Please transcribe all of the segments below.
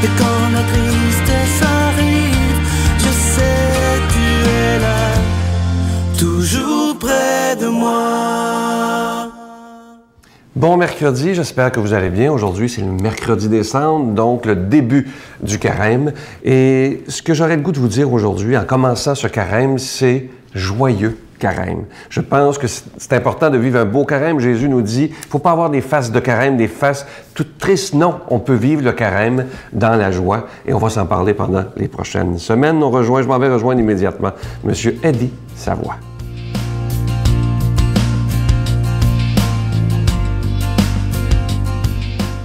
Et quand la tristesse arrive, je sais tu es là, toujours près de moi. Bon mercredi, j'espère que vous allez bien. Aujourd'hui, c'est le mercredi des cendres, donc le début du carême. Et ce que j'aurais le goût de vous dire aujourd'hui, en commençant ce carême, c'est joyeux carême. Je pense que c'est important de vivre un beau carême. Jésus nous dit, il ne faut pas avoir des faces de carême, des faces toutes tristes. Non, on peut vivre le carême dans la joie. Et on va s'en parler pendant les prochaines semaines. Je m'en vais rejoindre immédiatement M. Eddie Savoie.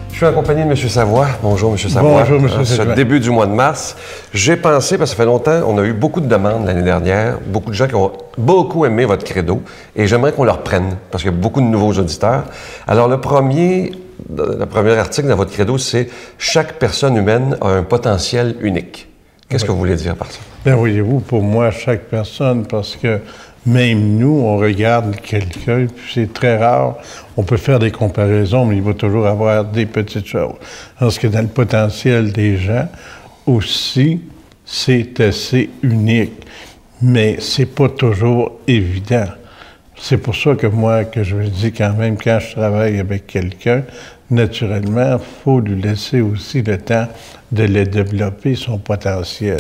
Je suis en compagnie de M. Savoie. Bonjour, M. Savoie. Bonjour, M. Savoie. Ce début du mois de mars, j'ai pensé, parce que ça fait longtemps, on a eu beaucoup de demandes l'année dernière, beaucoup de gens qui ont beaucoup aimé votre credo, et j'aimerais qu'on le reprenne, parce qu'il y a beaucoup de nouveaux auditeurs. Alors, le premier article dans votre credo, c'est « Chaque personne humaine a un potentiel unique ». Qu'est-ce que vous voulez dire par ça? Bien, voyez-vous, pour moi, chaque personne, parce que même nous, on regarde quelqu'un, puis c'est très rare. On peut faire des comparaisons, mais il va toujours avoir des petites choses. Parce que dans le potentiel des gens, aussi, c'est assez unique. Mais c'est pas toujours évident. C'est pour ça que moi, que je me dis quand même, quand je travaille avec quelqu'un, naturellement, il faut lui laisser aussi le temps de le développer, son potentiel.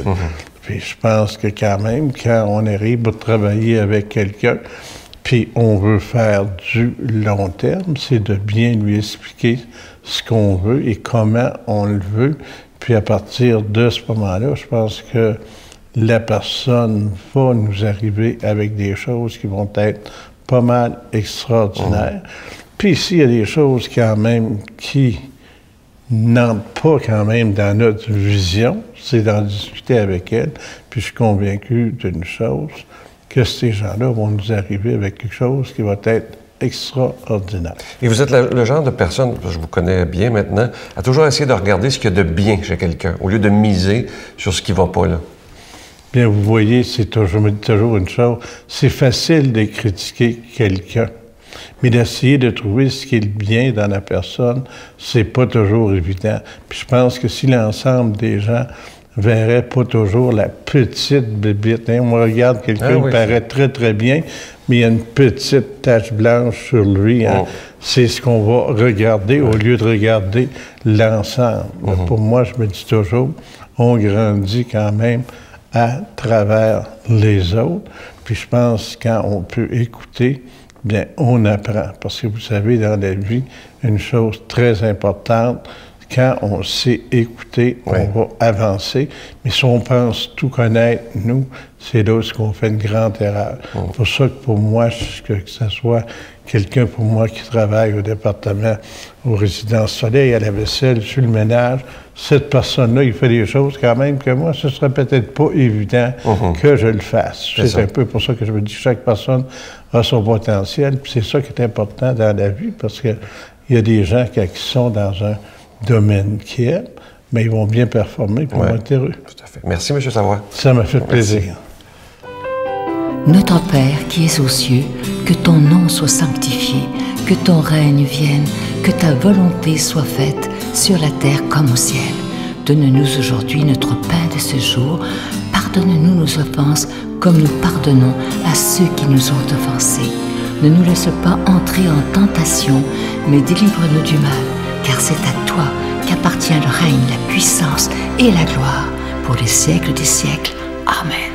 Puis je pense que quand même, quand on arrive à travailler avec quelqu'un, puis on veut faire du long terme, c'est de bien lui expliquer ce qu'on veut et comment on le veut. Puis à partir de ce moment-là, je pense que la personne va nous arriver avec des choses qui vont être pas mal extraordinaires. Puis s'il y a des choses quand même qui n'entrent pas quand même dans notre vision, c'est d'en discuter avec elle. Puis je suis convaincu d'une chose, que ces gens-là vont nous arriver avec quelque chose qui va être extraordinaire. Et vous êtes le genre de personne, je vous connais bien maintenant, à toujours essayer de regarder ce qu'il y a de bien chez quelqu'un, au lieu de miser sur ce qui ne va pas là. Bien, vous voyez, je me dis toujours une chose, c'est facile de critiquer quelqu'un. Mais d'essayer de trouver ce qui est le bien dans la personne, c'est pas toujours évident. Puis je pense que si l'ensemble des gens verraient pas toujours la petite bébite, hein, on regarde quelqu'un qui paraît très, très bien, mais il y a une petite tache blanche sur lui. Hein. C'est ce qu'on va regarder au lieu de regarder l'ensemble. Pour moi, je me dis toujours, on grandit quand même à travers les autres. Puis je pense quand on peut écouter, bien, on apprend. Parce que vous savez, dans la vie, une chose très importante, quand on sait écouter, on va avancer. Mais si on pense tout connaître, nous, c'est là où on fait une grande erreur. C'est pour ça que pour moi, que ce soit quelqu'un pour moi qui travaille au département, aux résidences Soleil, à la vaisselle, sur le ménage, cette personne-là, il fait des choses quand même que moi, ce serait peut-être pas évident que je le fasse. C'est un peu pour ça que je me dis que chaque personne a son potentiel. Puis c'est ça qui est important dans la vie, parce qu'il y a des gens qui sont dans un domaine qu'ils aiment, mais ils vont bien performer pour être heureux. Tout à fait. Merci, M. Savoie. Ça m'a fait plaisir. Notre Père qui es aux cieux, que ton nom soit sanctifié, que ton règne vienne, que ta volonté soit faite sur la terre comme au ciel. Donne-nous aujourd'hui notre pain de ce jour. Pardonne-nous nos offenses comme nous pardonnons à ceux qui nous ont offensés. Ne nous laisse pas entrer en tentation, mais délivre-nous du mal, car c'est à toi qu'appartient le règne, la puissance et la gloire pour les siècles des siècles. Amen.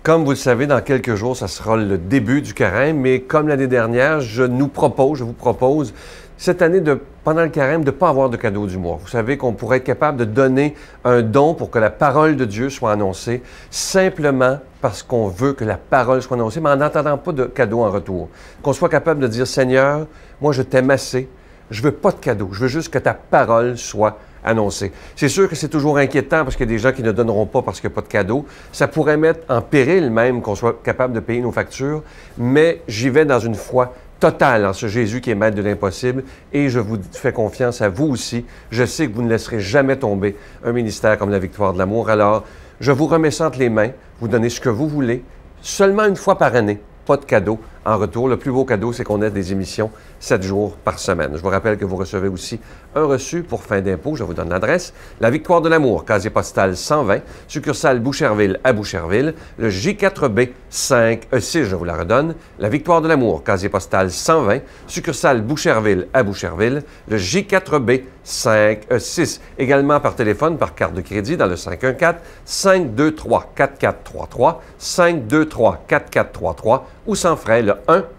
Comme vous le savez, dans quelques jours, ça sera le début du carême, mais comme l'année dernière, je vous propose cette année, pendant le carême, de ne pas avoir de cadeau du mois. Vous savez qu'on pourrait être capable de donner un don pour que la parole de Dieu soit annoncée, simplement parce qu'on veut que la parole soit annoncée, mais en n'attendant pas de cadeau en retour. Qu'on soit capable de dire, Seigneur, moi je t'aime assez, je veux pas de cadeau, je veux juste que ta parole soit annoncée. C'est sûr que c'est toujours inquiétant parce qu'il y a des gens qui ne donneront pas parce qu'il n'y a pas de cadeau. Ça pourrait mettre en péril même qu'on soit capable de payer nos factures, mais j'y vais dans une foi totale en ce Jésus qui est maître de l'impossible et je vous fais confiance à vous aussi. Je sais que vous ne laisserez jamais tomber un ministère comme la Victoire de l'amour. Alors, je vous remets ça entre les mains, vous donnez ce que vous voulez, seulement une fois par année, pas de cadeau, en retour. Le plus beau cadeau, c'est qu'on ait des émissions 7 jours par semaine. Je vous rappelle que vous recevez aussi un reçu pour fin d'impôt. Je vous donne l'adresse. La Victoire de l'amour, casier postal 120, succursale Boucherville à Boucherville. Le J4B 5E6, je vous la redonne. La Victoire de l'amour, casier postal 120, succursale Boucherville à Boucherville. Le J4B 5E6. Également par téléphone, par carte de crédit dans le 514-523-4433, 523-4433 ou sans frais le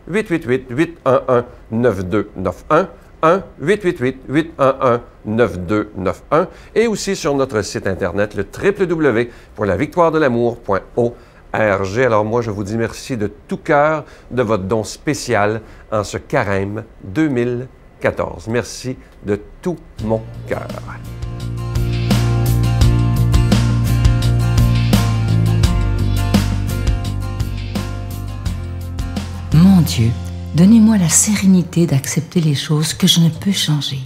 1-888-811-9291, 1-888-811-9291 et aussi sur notre site Internet, le www.lavictoiredelamour.org. Alors moi, je vous dis merci de tout cœur de votre don spécial en ce carême 2014. Merci de tout mon cœur. Mon Dieu, donnez-moi la sérénité d'accepter les choses que je ne peux changer,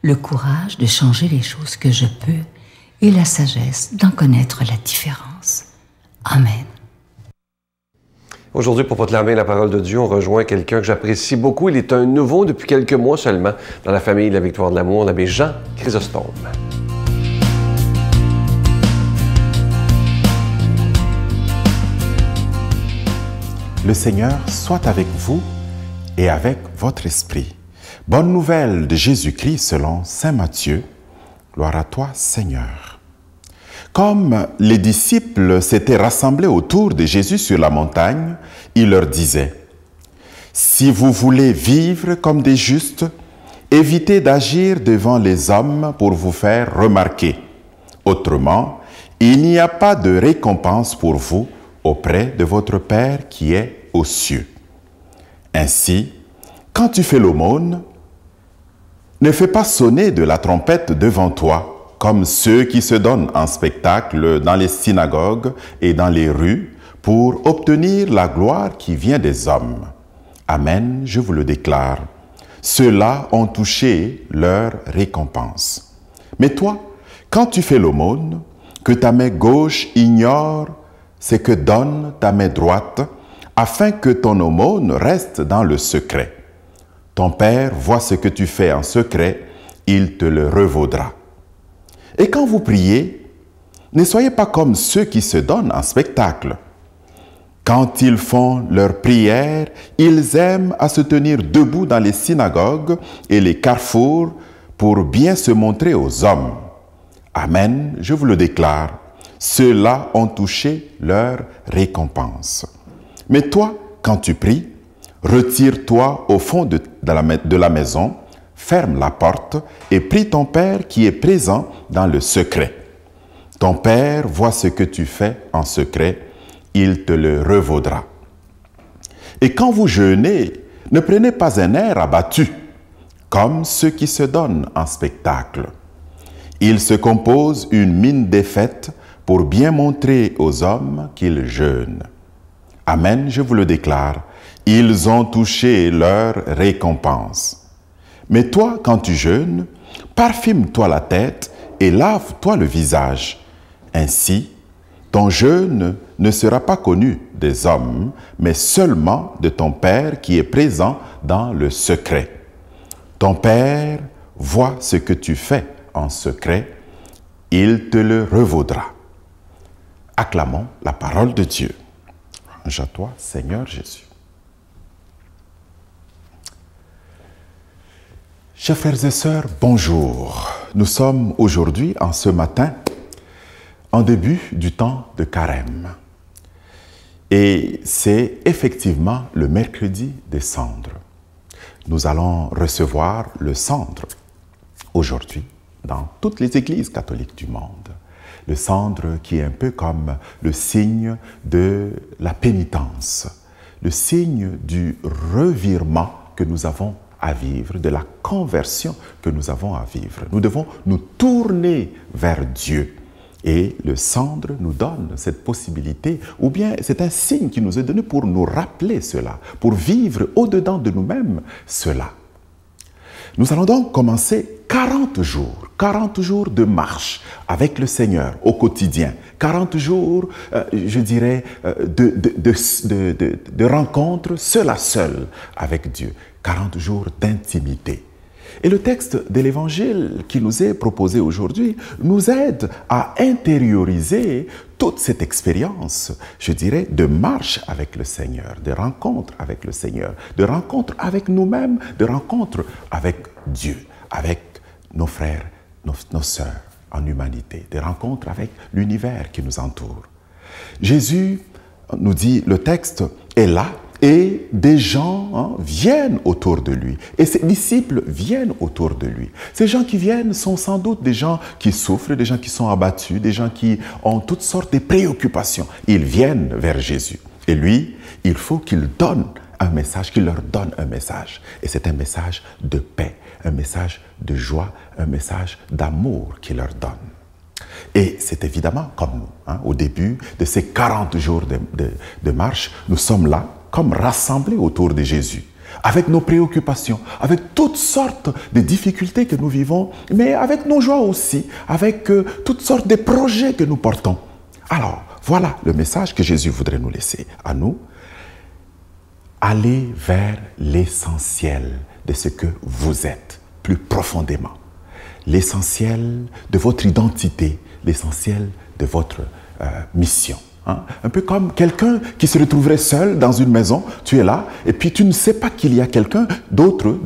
le courage de changer les choses que je peux et la sagesse d'en connaître la différence. Amen. Aujourd'hui, pour proclamer la parole de Dieu, on rejoint quelqu'un que j'apprécie beaucoup. Il est un nouveau depuis quelques mois seulement dans la famille de la Victoire de l'amour, l'abbé Jean Chrysostome. Le Seigneur soit avec vous et avec votre esprit. Bonne nouvelle de Jésus-Christ selon saint Matthieu. Gloire à toi, Seigneur. Comme les disciples s'étaient rassemblés autour de Jésus sur la montagne, il leur disait, « Si vous voulez vivre comme des justes, évitez d'agir devant les hommes pour vous faire remarquer. Autrement, il n'y a pas de récompense pour vous auprès de votre Père qui est aux cieux. Ainsi, quand tu fais l'aumône, ne fais pas sonner de la trompette devant toi, comme ceux qui se donnent en spectacle dans les synagogues et dans les rues pour obtenir la gloire qui vient des hommes. Amen, je vous le déclare. Ceux-là ont touché leur récompense. Mais toi, quand tu fais l'aumône, que ta main gauche ignore ce que donne ta main droite, afin que ton aumône reste dans le secret. Ton Père voit ce que tu fais en secret, il te le revaudra. Et quand vous priez, ne soyez pas comme ceux qui se donnent en spectacle. Quand ils font leur prière, ils aiment à se tenir debout dans les synagogues et les carrefours pour bien se montrer aux hommes. Amen, je vous le déclare. Ceux-là ont touché leur récompense. Mais toi, quand tu pries, retire-toi au fond de la maison, ferme la porte et prie ton Père qui est présent dans le secret. Ton Père voit ce que tu fais en secret, il te le revaudra. Et quand vous jeûnez, ne prenez pas un air abattu, comme ceux qui se donnent en spectacle. Ils se composent une mine défaite pour bien montrer aux hommes qu'ils jeûnent. Amen, je vous le déclare, ils ont touché leur récompense. Mais toi, quand tu jeûnes, parfume-toi la tête et lave-toi le visage. Ainsi, ton jeûne ne sera pas connu des hommes, mais seulement de ton Père qui est présent dans le secret. Ton Père voit ce que tu fais en secret, il te le revaudra. Acclamons la parole de Dieu. Louange à toi, Seigneur Jésus. Chers frères et sœurs, bonjour. Nous sommes aujourd'hui, en ce matin, en début du temps de carême. Et c'est effectivement le mercredi des cendres. Nous allons recevoir le cendre aujourd'hui dans toutes les églises catholiques du monde. Le cendre qui est un peu comme le signe de la pénitence, le signe du revirement que nous avons à vivre, de la conversion que nous avons à vivre. Nous devons nous tourner vers Dieu. Et le cendre nous donne cette possibilité, ou bien c'est un signe qui nous est donné pour nous rappeler cela, pour vivre au-dedans de nous-mêmes cela. Nous allons donc commencer 40 jours de marche avec le Seigneur au quotidien, 40 jours, je dirais, de rencontres seul à seul avec Dieu, 40 jours d'intimité. Et le texte de l'Évangile qui nous est proposé aujourd'hui nous aide à intérioriser toute cette expérience, je dirais, de marche avec le Seigneur, de rencontre avec le Seigneur, de rencontre avec nous-mêmes, de rencontre avec Dieu, avec nos frères, nos sœurs en humanité, de rencontre avec l'univers qui nous entoure. Jésus, nous dit le texte, est là. Et des gens viennent autour de lui. Et ses disciples viennent autour de lui. Ces gens qui viennent sont sans doute des gens qui souffrent, des gens qui sont abattus, des gens qui ont toutes sortes de préoccupations. Ils viennent vers Jésus. Et lui, il faut qu'il donne un message, qu'il leur donne un message. Et c'est un message de paix, un message de joie, un message d'amour qu'il leur donne. Et c'est évidemment comme nous, au début de ces 40 jours de marche, nous sommes là, comme rassemblés autour de Jésus, avec nos préoccupations, avec toutes sortes de difficultés que nous vivons, mais avec nos joies aussi, avec toutes sortes de projets que nous portons. Alors, voilà le message que Jésus voudrait nous laisser à nous. Allez vers l'essentiel de ce que vous êtes, plus profondément. L'essentiel de votre identité, l'essentiel de votre mission. Un peu comme quelqu'un qui se retrouverait seul dans une maison, tu es là, et puis tu ne sais pas qu'il y a quelqu'un d'autre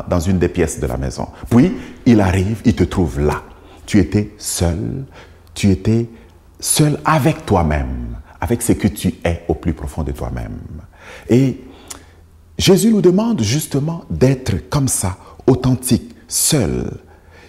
dans une des pièces de la maison. Puis, il arrive, il te trouve là. Tu étais seul avec toi-même, avec ce que tu es au plus profond de toi-même. Et Jésus nous demande justement d'être comme ça, authentique, seul,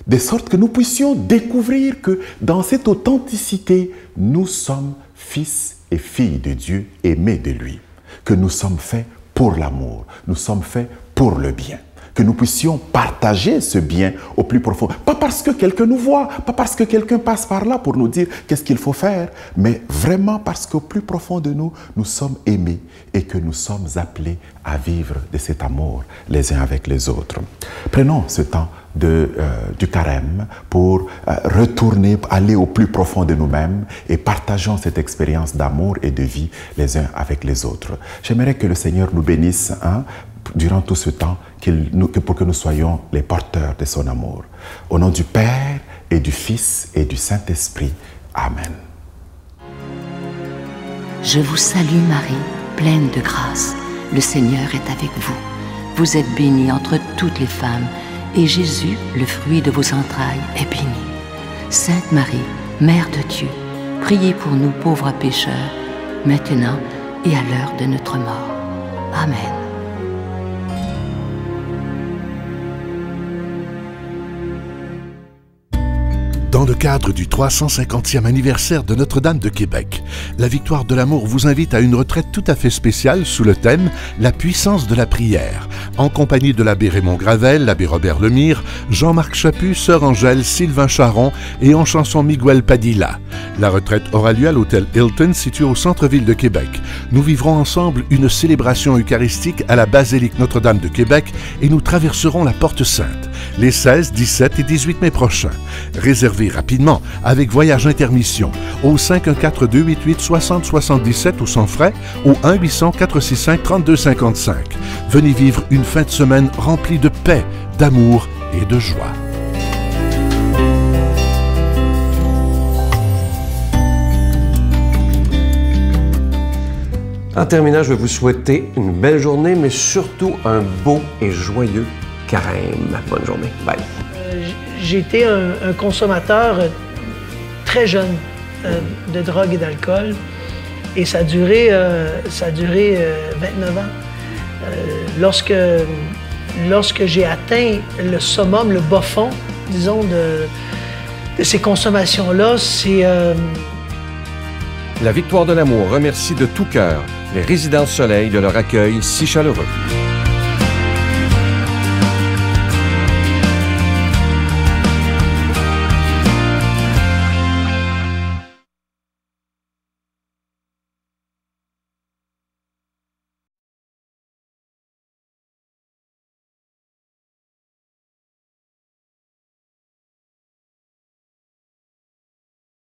de sorte que nous puissions découvrir que dans cette authenticité, nous sommes fils et filles de Dieu, aimés de lui, que nous sommes faits pour l'amour, nous sommes faits pour le bien, que nous puissions partager ce bien au plus profond. Pas parce que quelqu'un nous voit, pas parce que quelqu'un passe par là pour nous dire qu'est-ce qu'il faut faire, mais vraiment parce qu'au plus profond de nous, nous sommes aimés et que nous sommes appelés à vivre de cet amour les uns avec les autres. Prenons ce temps du carême pour retourner, aller au plus profond de nous-mêmes et partageons cette expérience d'amour et de vie les uns avec les autres. J'aimerais que le Seigneur nous bénisse durant tout ce temps pour que nous soyons les porteurs de son amour. Au nom du Père et du Fils et du Saint-Esprit. Amen. Je vous salue Marie, pleine de grâce. Le Seigneur est avec vous. Vous êtes bénie entre toutes les femmes, et Jésus, le fruit de vos entrailles, est béni. Sainte Marie, Mère de Dieu, priez pour nous pauvres pécheurs, maintenant et à l'heure de notre mort. Amen. Dans le cadre du 350e anniversaire de Notre-Dame de Québec, la Victoire de l'Amour vous invite à une retraite tout à fait spéciale sous le thème « La puissance de la prière », en compagnie de l'abbé Raymond Gravel, l'abbé Robert Lemire, Jean-Marc Chaput, Sœur Angèle, Sylvain Charon et en chanson Miguel Padilla. La retraite aura lieu à l'hôtel Hilton, situé au centre-ville de Québec. Nous vivrons ensemble une célébration eucharistique à la basilique Notre-Dame de Québec et nous traverserons la Porte Sainte les 16, 17 et 18 mai prochains. Réservez rapidement avec Voyage Intermission au 514-288-6077 ou sans frais au 1-800-465-3255. Venez vivre une fin de semaine remplie de paix, d'amour et de joie. En terminant, je vais vous souhaiter une belle journée, mais surtout un beau et joyeux carême. Bonne journée. Bye. J'ai été un consommateur très jeune de drogue et d'alcool. Et ça a duré 29 ans. Lorsque j'ai atteint le summum, le bas fond, disons, de ces consommations-là, c'est... La Victoire de l'Amour remercie de tout cœur les Résidences Soleil de leur accueil si chaleureux.